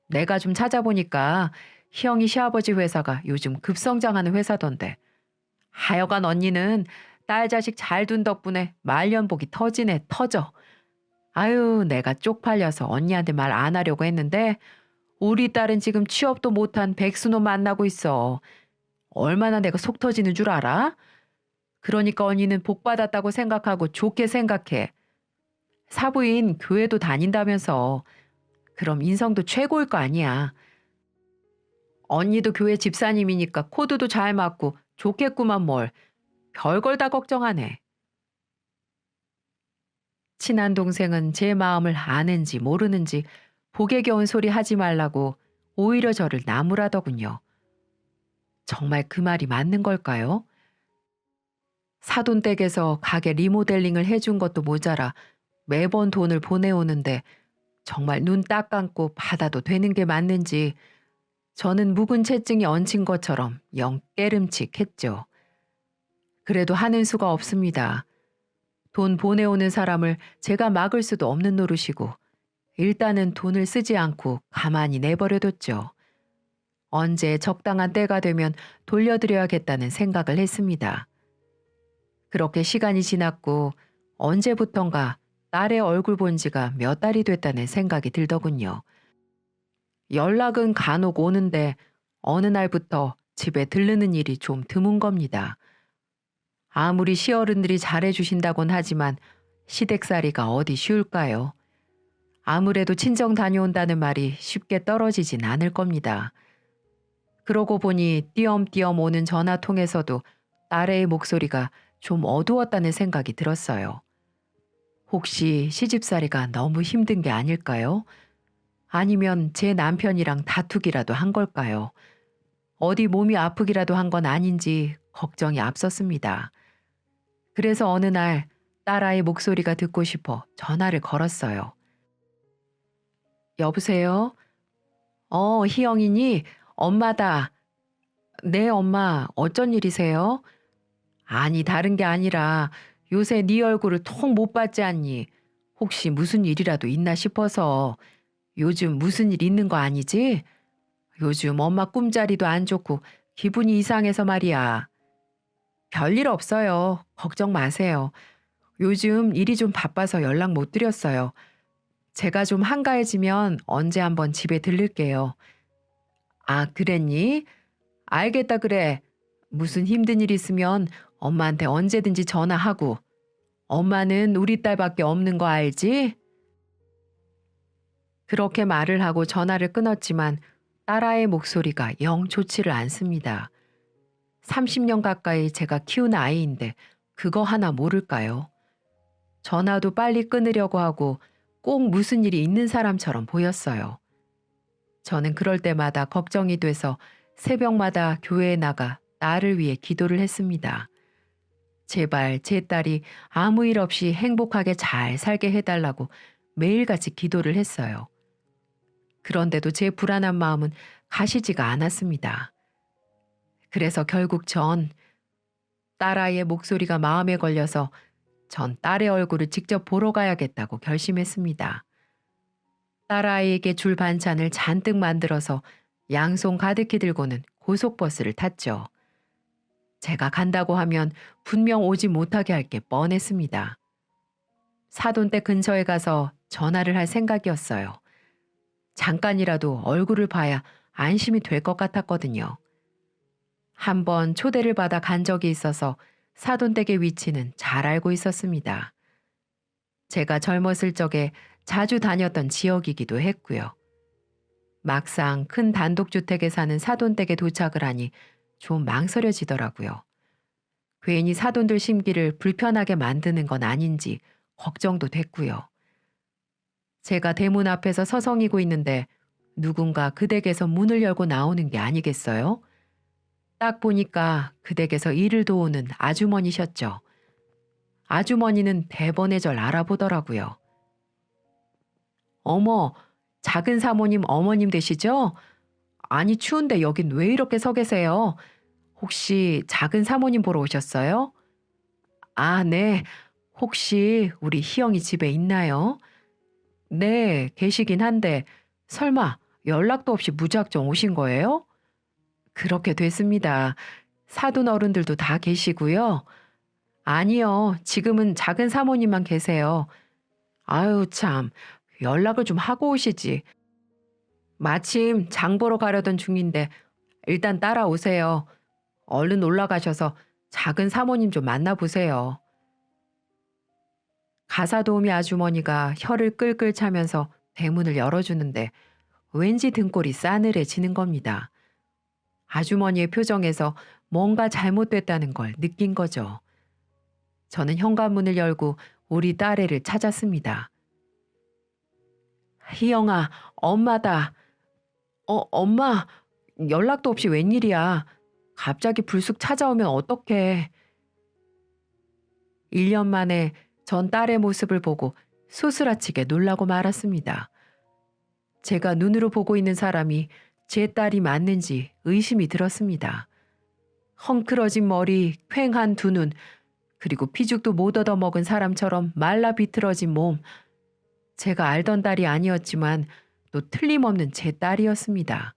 내가 좀 찾아보니까 희영이 시아버지 회사가 요즘 급성장하는 회사던데. 하여간 언니는 딸 자식 잘 둔 덕분에 말년복이 터지네 터져. 아유, 내가 쪽팔려서 언니한테 말 안 하려고 했는데 우리 딸은 지금 취업도 못한 백수놈 만나고 있어. 얼마나 내가 속 터지는 줄 알아? 그러니까 언니는 복 받았다고 생각하고 좋게 생각해. 사부인 교회도 다닌다면서. 그럼 인성도 최고일 거 아니야. 언니도 교회 집사님이니까 코드도 잘 맞고 좋겠구만 뭘. 별걸 다 걱정하네. 친한 동생은 제 마음을 아는지 모르는지 복에 겨운 소리 하지 말라고 오히려 저를 나무라더군요. 정말 그 말이 맞는 걸까요? 사돈댁에서 가게 리모델링을 해준 것도 모자라 매번 돈을 보내오는데 정말 눈 딱 감고 받아도 되는 게 맞는지 저는 묵은 채증이 얹힌 것처럼 영 깨름칙했죠. 그래도 하는 수가 없습니다. 돈 보내오는 사람을 제가 막을 수도 없는 노릇이고 일단은 돈을 쓰지 않고 가만히 내버려뒀죠. 언제 적당한 때가 되면 돌려드려야겠다는 생각을 했습니다. 그렇게 시간이 지났고 언제부턴가 딸의 얼굴 본 지가 몇 달이 됐다는 생각이 들더군요. 연락은 간혹 오는데 어느 날부터 집에 들르는 일이 좀 드문 겁니다. 아무리 시어른들이 잘해주신다곤 하지만 시댁살이가 어디 쉬울까요? 아무래도 친정 다녀온다는 말이 쉽게 떨어지진 않을 겁니다. 그러고 보니 띄엄띄엄 오는 전화통에서도 딸의 목소리가 좀 어두웠다는 생각이 들었어요. 혹시 시집살이가 너무 힘든 게 아닐까요? 아니면 제 남편이랑 다투기라도 한 걸까요? 어디 몸이 아프기라도 한 건 아닌지 걱정이 앞섰습니다. 그래서 어느 날 딸아이 목소리가 듣고 싶어 전화를 걸었어요. 여보세요? 희영이니? 엄마다. 네, 엄마. 어쩐 일이세요? 아니, 다른 게 아니라 요새 네 얼굴을 통 못 봤지 않니? 혹시 무슨 일이라도 있나 싶어서. 요즘 무슨 일 있는 거 아니지? 요즘 엄마 꿈자리도 안 좋고 기분이 이상해서 말이야. 별일 없어요. 걱정 마세요. 요즘 일이 좀 바빠서 연락 못 드렸어요. 제가 좀 한가해지면 언제 한번 집에 들를게요. 아, 그랬니? 알겠다, 그래. 무슨 힘든 일 있으면 엄마한테 언제든지 전화하고. 엄마는 우리 딸밖에 없는 거 알지? 그렇게 말을 하고 전화를 끊었지만 딸아이의 목소리가 영 좋지를 않습니다. 30년 가까이 제가 키운 아이인데 그거 하나 모를까요? 전화도 빨리 끊으려고 하고 꼭 무슨 일이 있는 사람처럼 보였어요. 저는 그럴 때마다 걱정이 돼서 새벽마다 교회에 나가 딸을 위해 기도를 했습니다. 제발 제 딸이 아무 일 없이 행복하게 잘 살게 해달라고 매일같이 기도를 했어요. 그런데도 제 불안한 마음은 가시지가 않았습니다. 그래서 결국 전 딸아이의 목소리가 마음에 걸려서 전 딸의 얼굴을 직접 보러 가야겠다고 결심했습니다. 딸아이에게 줄 반찬을 잔뜩 만들어서 양손 가득히 들고는 고속버스를 탔죠. 제가 간다고 하면 분명 오지 못하게 할 게 뻔했습니다. 사돈댁 근처에 가서 전화를 할 생각이었어요. 잠깐이라도 얼굴을 봐야 안심이 될 것 같았거든요. 한번 초대를 받아 간 적이 있어서 사돈댁의 위치는 잘 알고 있었습니다. 제가 젊었을 적에 자주 다녔던 지역이기도 했고요. 막상 큰 단독주택에 사는 사돈댁에 도착을 하니 좀 망설여지더라고요. 괜히 사돈들 심기를 불편하게 만드는 건 아닌지 걱정도 됐고요. 제가 대문 앞에서 서성이고 있는데 누군가 그 댁에서 문을 열고 나오는 게 아니겠어요? 딱 보니까 그 댁에서 일을 도우는 아주머니셨죠. 아주머니는 대번에 절 알아보더라고요. 어머, 작은 사모님 어머님 되시죠? 아니, 추운데 여긴 왜 이렇게 서 계세요? 혹시 작은 사모님 보러 오셨어요? 아, 네. 혹시 우리 희영이 집에 있나요? 네, 계시긴 한데 설마 연락도 없이 무작정 오신 거예요? 그렇게 됐습니다. 사돈 어른들도 다 계시고요. 아니요, 지금은 작은 사모님만 계세요. 아유, 참, 연락을 좀 하고 오시지. 마침 장 보러 가려던 중인데 일단 따라오세요. 얼른 올라가셔서 작은 사모님 좀 만나보세요. 가사도우미 아주머니가 혀를 끌끌 차면서 대문을 열어주는데 왠지 등골이 싸늘해지는 겁니다. 아주머니의 표정에서 뭔가 잘못됐다는 걸 느낀 거죠. 저는 현관문을 열고 우리 딸애를 찾았습니다. 희영아, 엄마다. 엄마, 연락도 없이 웬일이야. 갑자기 불쑥 찾아오면 어떡해. 1년 만에 전 딸의 모습을 보고 소스라치게 놀라고 말았습니다. 제가 눈으로 보고 있는 사람이 제 딸이 맞는지 의심이 들었습니다. 헝클어진 머리, 퀭한 두 눈, 그리고 피죽도 못 얻어먹은 사람처럼 말라 비틀어진 몸. 제가 알던 딸이 아니었지만 또 틀림없는 제 딸이었습니다.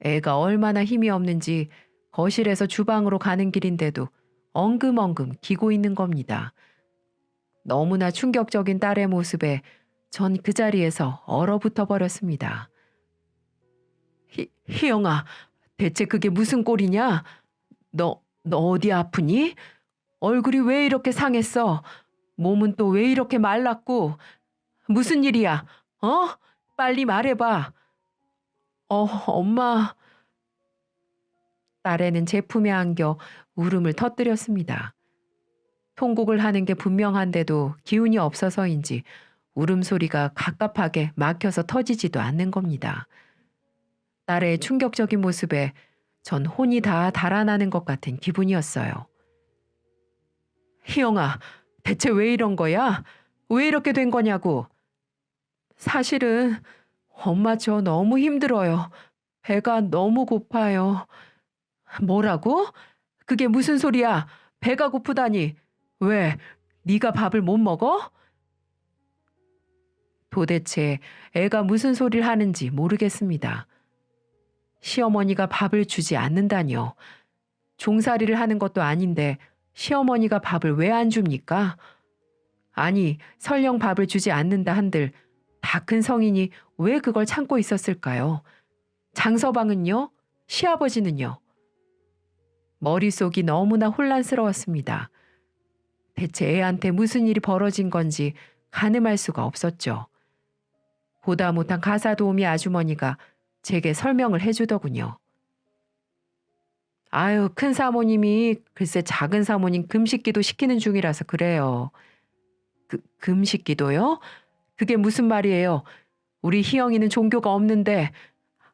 애가 얼마나 힘이 없는지 거실에서 주방으로 가는 길인데도 엉금엉금 기고 있는 겁니다. 너무나 충격적인 딸의 모습에 전 그 자리에서 얼어붙어 버렸습니다. 희영아, 대체 그게 무슨 꼴이냐? 너 어디 아프니? 얼굴이 왜 이렇게 상했어? 몸은 또 왜 이렇게 말랐고? 무슨 일이야? 어? 빨리 말해봐. 엄마. 딸애는 제 품에 안겨 울음을 터뜨렸습니다. 통곡을 하는 게 분명한데도 기운이 없어서인지 울음소리가 갑갑하게 막혀서 터지지도 않는 겁니다. 딸의 충격적인 모습에 전 혼이 다 달아나는 것 같은 기분이었어요. 희영아, 대체 왜 이런 거야? 왜 이렇게 된 거냐고. 사실은 엄마 저 너무 힘들어요. 배가 너무 고파요. 뭐라고? 그게 무슨 소리야? 배가 고프다니. 왜? 네가 밥을 못 먹어? 도대체 애가 무슨 소리를 하는지 모르겠습니다. 시어머니가 밥을 주지 않는다뇨. 종살이를 하는 것도 아닌데 시어머니가 밥을 왜 안 줍니까? 아니, 설령 밥을 주지 않는다 한들 다 큰 성인이 왜 그걸 참고 있었을까요? 장서방은요? 시아버지는요? 머릿속이 너무나 혼란스러웠습니다. 대체 애한테 무슨 일이 벌어진 건지 가늠할 수가 없었죠. 보다 못한 가사 도우미 아주머니가 제게 설명을 해주더군요. 아유, 큰 사모님이 글쎄 작은 사모님 금식기도 시키는 중이라서 그래요. 금식기도요? 그게 무슨 말이에요? 우리 희영이는 종교가 없는데.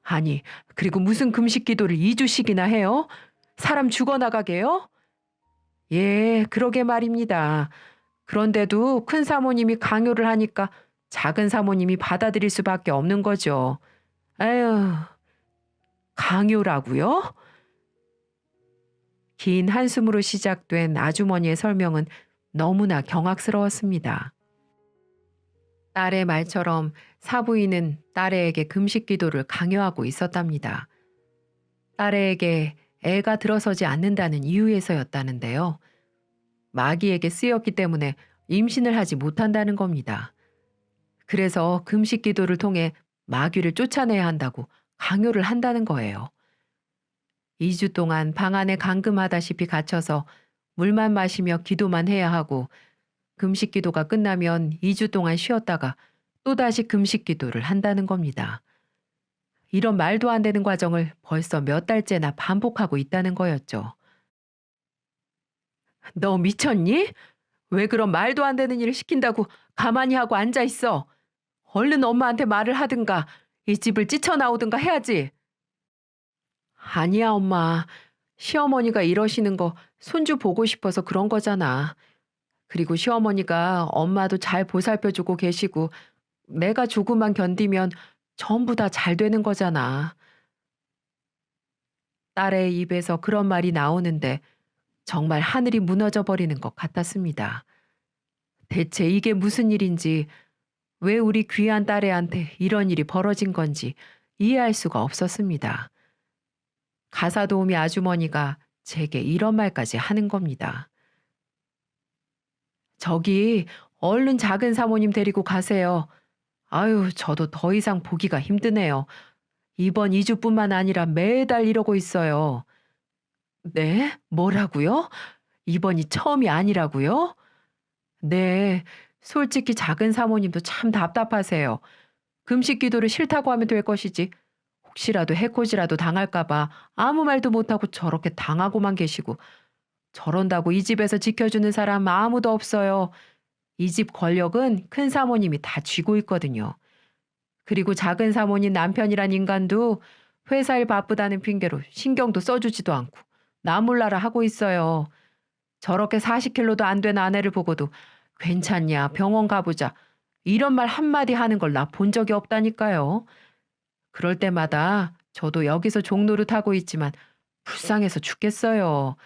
아니, 그리고 무슨 금식기도를 2주씩이나 해요? 사람 죽어나가게요? 예, 그러게 말입니다. 그런데도 큰 사모님이 강요를 하니까 작은 사모님이 받아들일 수밖에 없는 거죠. 아유, 강요라고요? 긴 한숨으로 시작된 아주머니의 설명은 너무나 경악스러웠습니다. 딸의 말처럼 사부인은 딸애에게 금식 기도를 강요하고 있었답니다. 딸애에게 애가 들어서지 않는다는 이유에서였다는데요. 마귀에게 쓰였기 때문에 임신을 하지 못한다는 겁니다. 그래서 금식 기도를 통해 마귀를 쫓아내야 한다고 강요를 한다는 거예요. 2주 동안 방 안에 감금하다시피 갇혀서 물만 마시며 기도만 해야 하고 금식 기도가 끝나면 2주 동안 쉬었다가 또다시 금식 기도를 한다는 겁니다. 이런 말도 안 되는 과정을 벌써 몇 달째나 반복하고 있다는 거였죠. 너 미쳤니? 왜 그런 말도 안 되는 일을 시킨다고 가만히 하고 앉아 있어? 얼른 엄마한테 말을 하든가 이 집을 찢어나오든가 해야지. 아니야, 엄마. 시어머니가 이러시는 거 손주 보고 싶어서 그런 거잖아. 그리고 시어머니가 엄마도 잘 보살펴주고 계시고 내가 조금만 견디면 전부 다 잘 되는 거잖아. 딸의 입에서 그런 말이 나오는데 정말 하늘이 무너져 버리는 것 같았습니다. 대체 이게 무슨 일인지, 왜 우리 귀한 딸애한테 이런 일이 벌어진 건지 이해할 수가 없었습니다. 가사 도우미 아주머니가 제게 이런 말까지 하는 겁니다. 저기 얼른 작은 사모님 데리고 가세요. 아유, 저도 더 이상 보기가 힘드네요. 이번 2주뿐만 아니라 매달 이러고 있어요. 네? 뭐라고요? 이번이 처음이 아니라고요? 네, 솔직히 작은 사모님도 참 답답하세요. 금식 기도를 싫다고 하면 될 것이지. 혹시라도 해코지라도 당할까 봐 아무 말도 못하고 저렇게 당하고만 계시고, 저런다고 이 집에서 지켜주는 사람 아무도 없어요. 이 집 권력은 큰 사모님이 다 쥐고 있거든요. 그리고 작은 사모님 남편이란 인간도 회사 일 바쁘다는 핑계로 신경도 써주지도 않고 나 몰라라 하고 있어요. 저렇게 40kg도 안 된 아내를 보고도 괜찮냐, 병원 가보자, 이런 말 한마디 하는 걸 나 본 적이 없다니까요. 그럴 때마다 저도 여기서 종노릇 하고 있지만 불쌍해서 죽겠어요.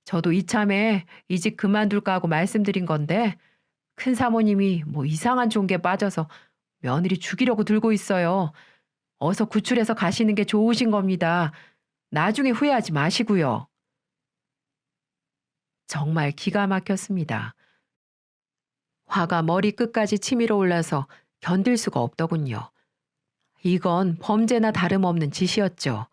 저도 이참에 이 집 그만둘까 하고 말씀드린 건데 큰 사모님이 뭐 이상한 종교에 빠져서 며느리 죽이려고 들고 있어요. 어서 구출해서 가시는 게 좋으신 겁니다. 나중에 후회하지 마시고요. 정말 기가 막혔습니다. 화가 머리끝까지 치밀어 올라서 견딜 수가 없더군요. 이건 범죄나 다름없는 짓이었죠.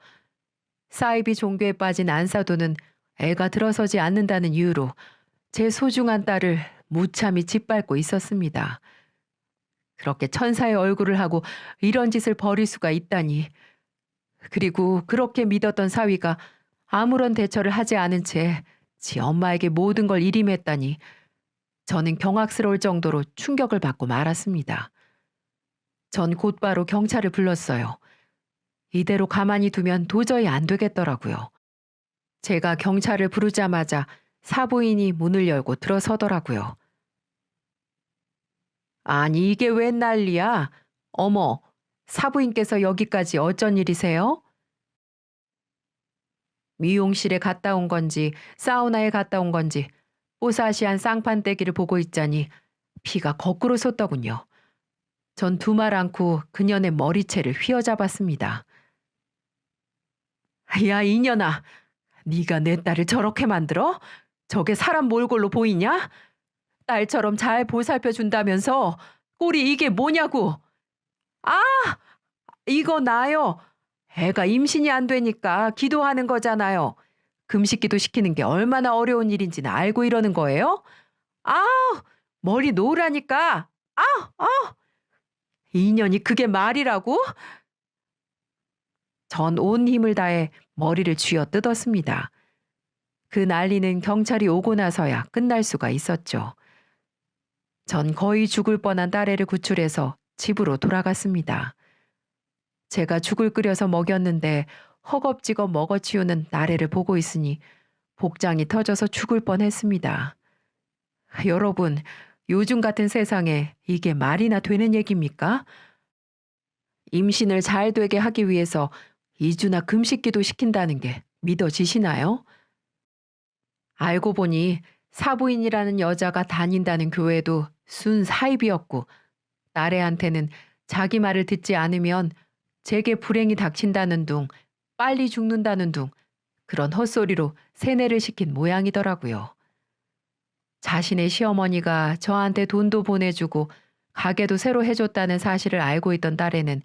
사이비 종교에 빠진 안사도는 애가 들어서지 않는다는 이유로 제 소중한 딸을 무참히 짓밟고 있었습니다. 그렇게 천사의 얼굴을 하고 이런 짓을 벌일 수가 있다니. 그리고 그렇게 믿었던 사위가 아무런 대처를 하지 않은 채 지 엄마에게 모든 걸 일임했다니 저는 경악스러울 정도로 충격을 받고 말았습니다. 전 곧바로 경찰을 불렀어요. 이대로 가만히 두면 도저히 안 되겠더라고요. 제가 경찰을 부르자마자 사부인이 문을 열고 들어서더라고요. 아니 이게 웬 난리야? 어머, 사부인께서 여기까지 어쩐 일이세요? 미용실에 갔다 온 건지 사우나에 갔다 온 건지 뽀사시한 쌍판떼기를 보고 있자니 피가 거꾸로 솟더군요. 전 두 말 않고 그년의 머리채를 휘어잡았습니다. 야 이년아, 네가 내 딸을 저렇게 만들어? 저게 사람 몰골로 보이냐? 딸처럼 잘 보살펴 준다면서 꼴이 이게 뭐냐고. 아, 이거 나요. 애가 임신이 안 되니까 기도하는 거잖아요. 금식기도 시키는 게 얼마나 어려운 일인지는 알고 이러는 거예요? 아, 머리 놓으라니까. 아, 아, 이년이 그게 말이라고? 전 온 힘을 다해 머리를 쥐어 뜯었습니다. 그 난리는 경찰이 오고 나서야 끝날 수가 있었죠. 전 거의 죽을 뻔한 딸애를 구출해서 집으로 돌아갔습니다. 제가 죽을 끓여서 먹였는데 허겁지겁 먹어치우는 나래를 보고 있으니 복장이 터져서 죽을 뻔했습니다. 여러분, 요즘 같은 세상에 이게 말이나 되는 얘기입니까? 임신을 잘 되게 하기 위해서 2주나 금식기도 시킨다는 게 믿어지시나요? 알고 보니 사부인이라는 여자가 다닌다는 교회도 순 사입이었고 나래한테는 자기 말을 듣지 않으면 제게 불행이 닥친다는 둥, 빨리 죽는다는 둥 그런 헛소리로 세뇌를 시킨 모양이더라고요. 자신의 시어머니가 저한테 돈도 보내주고 가게도 새로 해줬다는 사실을 알고 있던 딸애는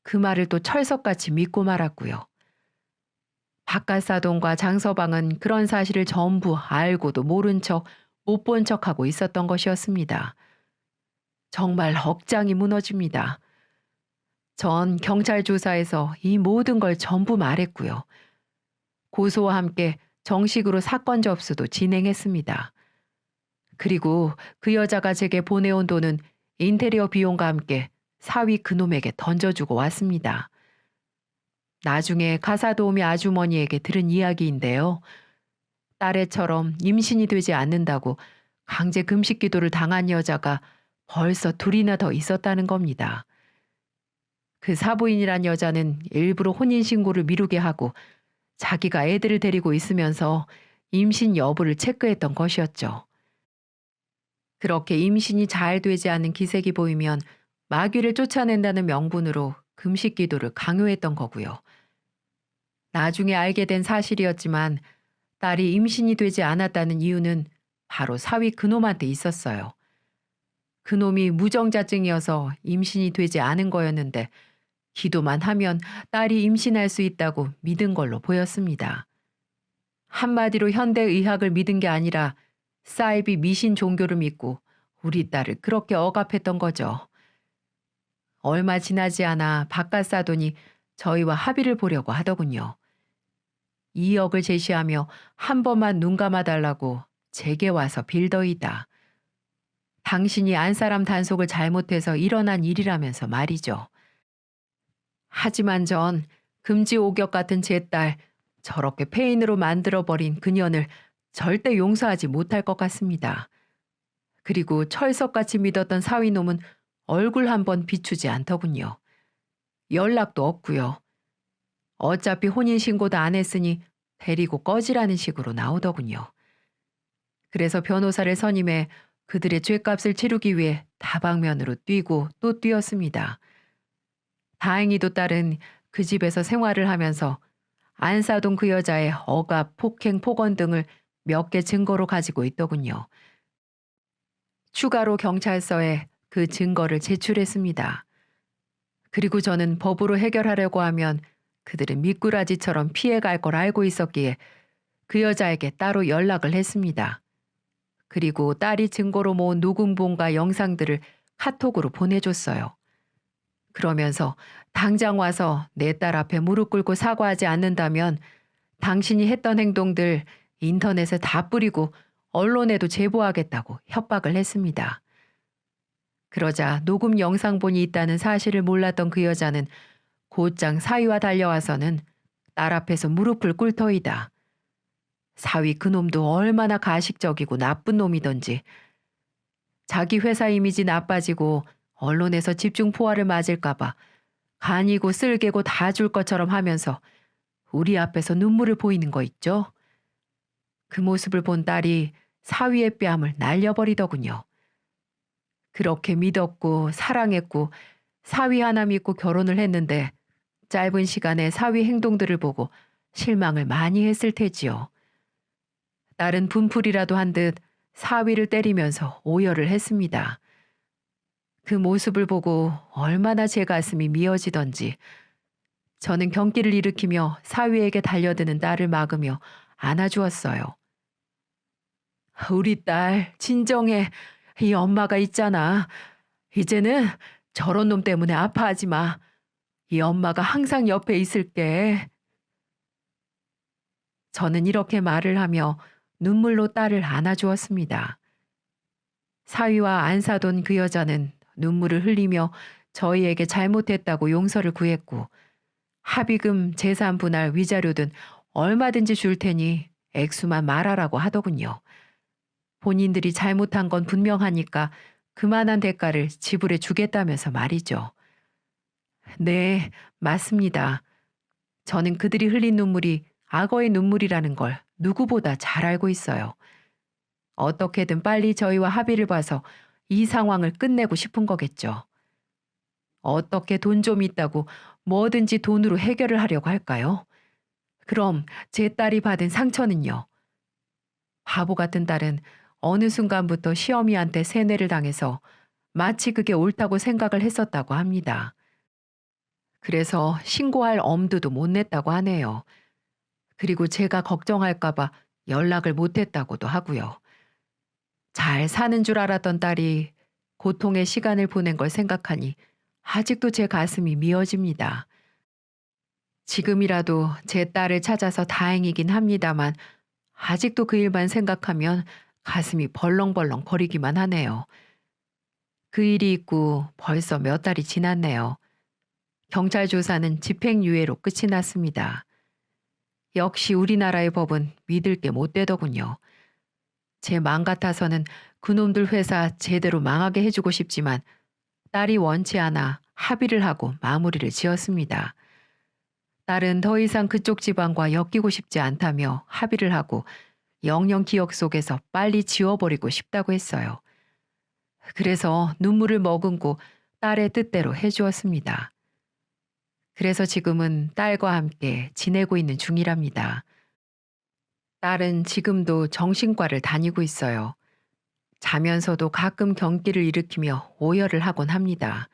그 말을 또 철석같이 믿고 말았고요. 바깥사돈과 장서방은 그런 사실을 전부 알고도 모른 척, 못 본 척하고 있었던 것이었습니다. 정말 억장이 무너집니다. 전 경찰 조사에서 이 모든 걸 전부 말했고요. 고소와 함께 정식으로 사건 접수도 진행했습니다. 그리고 그 여자가 제게 보내온 돈은 인테리어 비용과 함께 사위 그놈에게 던져주고 왔습니다. 나중에 가사도우미 아주머니에게 들은 이야기인데요. 딸애처럼 임신이 되지 않는다고 강제 금식 기도를 당한 여자가 벌써 둘이나 더 있었다는 겁니다. 그 사부인이란 여자는 일부러 혼인신고를 미루게 하고 자기가 애들을 데리고 있으면서 임신 여부를 체크했던 것이었죠. 그렇게 임신이 잘 되지 않는 기색이 보이면 마귀를 쫓아낸다는 명분으로 금식 기도를 강요했던 거고요. 나중에 알게 된 사실이었지만 딸이 임신이 되지 않았다는 이유는 바로 사위 그놈한테 있었어요. 그놈이 무정자증이어서 임신이 되지 않은 거였는데 기도만 하면 딸이 임신할 수 있다고 믿은 걸로 보였습니다. 한마디로 현대의학을 믿은 게 아니라 사이비 미신 종교를 믿고 우리 딸을 그렇게 억압했던 거죠. 얼마 지나지 않아 바깥사돈이 저희와 합의를 보려고 하더군요. 2억을 제시하며 한 번만 눈 감아달라고 제게 와서 빌더이다. 당신이 안사람 단속을 잘못해서 일어난 일이라면서 말이죠. 하지만 전 금지 오격 같은 제 딸 저렇게 폐인으로 만들어버린 그년을 절대 용서하지 못할 것 같습니다. 그리고 철석같이 믿었던 사위놈은 얼굴 한번 비추지 않더군요. 연락도 없고요. 어차피 혼인신고도 안 했으니 데리고 꺼지라는 식으로 나오더군요. 그래서 변호사를 선임해 그들의 죄값을 치르기 위해 다방면으로 뛰고 또 뛰었습니다. 다행히도 딸은 그 집에서 생활을 하면서 안사동 그 여자의 억압, 폭행, 폭언 등을 몇 개 증거로 가지고 있더군요. 추가로 경찰서에 그 증거를 제출했습니다. 그리고 저는 법으로 해결하려고 하면 그들은 미꾸라지처럼 피해갈 걸 알고 있었기에 그 여자에게 따로 연락을 했습니다. 그리고 딸이 증거로 모은 녹음본과 영상들을 카톡으로 보내줬어요. 그러면서 당장 와서 내 딸 앞에 무릎 꿇고 사과하지 않는다면 당신이 했던 행동들 인터넷에 다 뿌리고 언론에도 제보하겠다고 협박을 했습니다. 그러자 녹음 영상본이 있다는 사실을 몰랐던 그 여자는 곧장 사위와 달려와서는 딸 앞에서 무릎을 꿇더이다. 사위 그놈도 얼마나 가식적이고 나쁜 놈이던지 자기 회사 이미지 나빠지고 언론에서 집중 포화를 맞을까봐 간이고 쓸개고 다 줄 것처럼 하면서 우리 앞에서 눈물을 보이는 거 있죠? 그 모습을 본 딸이 사위의 뺨을 날려버리더군요. 그렇게 믿었고 사랑했고 사위 하나 믿고 결혼을 했는데 짧은 시간에 사위 행동들을 보고 실망을 많이 했을 테지요. 딸은 분풀이라도 한 듯 사위를 때리면서 오열을 했습니다. 그 모습을 보고 얼마나 제 가슴이 미어지던지 저는 경기를 일으키며 사위에게 달려드는 딸을 막으며 안아주었어요. 우리 딸 진정해. 이 엄마가 있잖아. 이제는 저런 놈 때문에 아파하지 마. 이 엄마가 항상 옆에 있을게. 저는 이렇게 말을 하며 눈물로 딸을 안아주었습니다. 사위와 안 사돈 그 여자는 눈물을 흘리며 저희에게 잘못했다고 용서를 구했고 합의금, 재산 분할, 위자료 등 얼마든지 줄 테니 액수만 말하라고 하더군요. 본인들이 잘못한 건 분명하니까 그만한 대가를 지불해 주겠다면서 말이죠. 네, 맞습니다. 저는 그들이 흘린 눈물이 악어의 눈물이라는 걸 누구보다 잘 알고 있어요. 어떻게든 빨리 저희와 합의를 봐서 이 상황을 끝내고 싶은 거겠죠. 어떻게 돈 좀 있다고 뭐든지 돈으로 해결을 하려고 할까요? 그럼 제 딸이 받은 상처는요? 바보 같은 딸은 어느 순간부터 시어미한테 세뇌를 당해서 마치 그게 옳다고 생각을 했었다고 합니다. 그래서 신고할 엄두도 못 냈다고 하네요. 그리고 제가 걱정할까봐 연락을 못 했다고도 하고요. 잘 사는 줄 알았던 딸이 고통의 시간을 보낸 걸 생각하니 아직도 제 가슴이 미어집니다. 지금이라도 제 딸을 찾아서 다행이긴 합니다만 아직도 그 일만 생각하면 가슴이 벌렁벌렁 거리기만 하네요. 그 일이 있고 벌써 몇 달이 지났네요. 경찰 조사는 집행유예로 끝이 났습니다. 역시 우리나라의 법은 믿을 게 못 되더군요. 제 맘 같아서는 그놈들 회사 제대로 망하게 해주고 싶지만 딸이 원치 않아 합의를 하고 마무리를 지었습니다. 딸은 더 이상 그쪽 집안과 엮이고 싶지 않다며 합의를 하고 영영 기억 속에서 빨리 지워버리고 싶다고 했어요. 그래서 눈물을 머금고 딸의 뜻대로 해주었습니다. 그래서 지금은 딸과 함께 지내고 있는 중이랍니다. 딸은 지금도 정신과를 다니고 있어요. 자면서도 가끔 경기를 일으키며 오열을 하곤 합니다.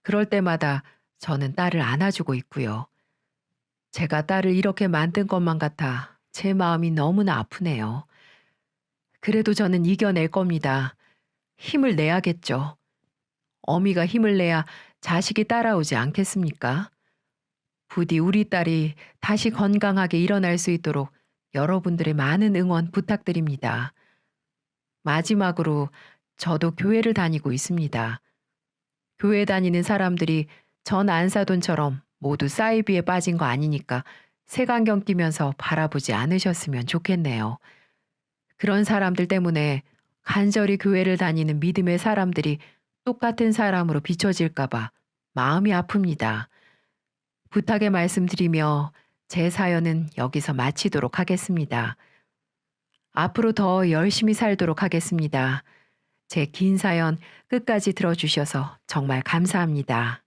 그럴 때마다 저는 딸을 안아주고 있고요. 제가 딸을 이렇게 만든 것만 같아 제 마음이 너무나 아프네요. 그래도 저는 이겨낼 겁니다. 힘을 내야겠죠. 어미가 힘을 내야 자식이 따라오지 않겠습니까? 부디 우리 딸이 다시 건강하게 일어날 수 있도록 여러분들의 많은 응원 부탁드립니다. 마지막으로 저도 교회를 다니고 있습니다. 교회 다니는 사람들이 전 안사돈처럼 모두 사이비에 빠진 거 아니니까 색안경 끼면서 바라보지 않으셨으면 좋겠네요. 그런 사람들 때문에 간절히 교회를 다니는 믿음의 사람들이 똑같은 사람으로 비춰질까봐 마음이 아픕니다. 부탁의 말씀드리며 제 사연은 여기서 마치도록 하겠습니다. 앞으로 더 열심히 살도록 하겠습니다. 제 긴 사연 끝까지 들어주셔서 정말 감사합니다.